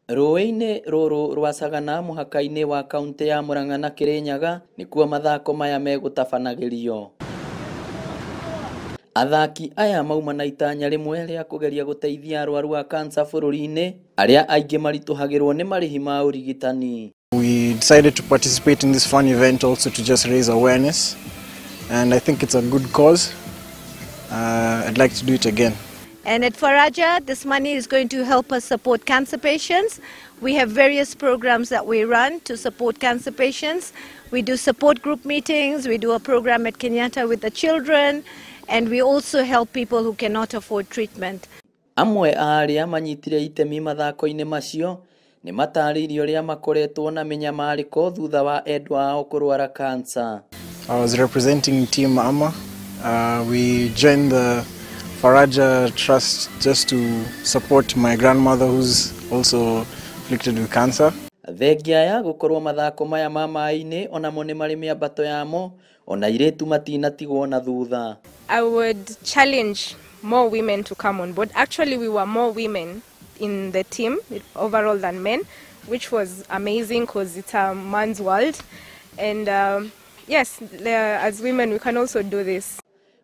Ruui-ini ruru rwa Sagana muhakaini wa kaunti ya Murang'a na Kirinyaga nikuo mathako maya megutabanagĩrio. Athaki aya mauma na itanya rimwe ria kugeria guteithia arwaru a cancer bururini aria aingi marituhagirwo ni marihi ma urigitani. We decided to participate in this fun event also to just raise awareness, and I think it's a good cause. I'd like to do it again. And at Faraja, this money is going to help us support cancer patients. We have various programs that we run to support cancer patients. We do support group meetings, we do a program at Kenyatta with the children, and we also help people who cannot afford treatment. Amwe aria manyitire itemi mathako-ini macio ni mataririo ria makoretwo na minyamariko thutha wa endwa ao kurwara cancer. I was representing Timu. We joined the Faraja Trust just to support my grandmother who's also afflicted with cancer. Thengia ya gukorwo mathako maya ma maai-ini onamo ni mari miambato yamo ona iretu matinatigwo na thutha. I would challenge more women to come on board. Actually, we were more women in the team overall than men, which was amazing because it's a man's world. And yes, as women we can also do this.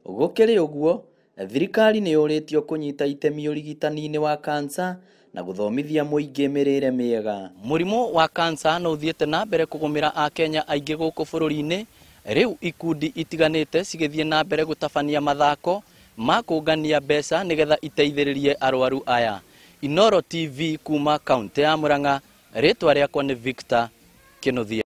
Gukiri uguo, thirikari ni yuritio kunyita itemi urigitani-ini wa cancer na guthomithia muingi mirire miega. Murimu wa cancer no uthiete na mbere kugumira a Kenya aingi guku bururini. Riu ikundi itiganite cigithie na mbere gutabania mathako ma kungania mbeca nigetha iteithiririe arwaru aya. Inooro TV kuma kaunti ya Murang'a, ritwa riakwa ni Victor Kirinyaga.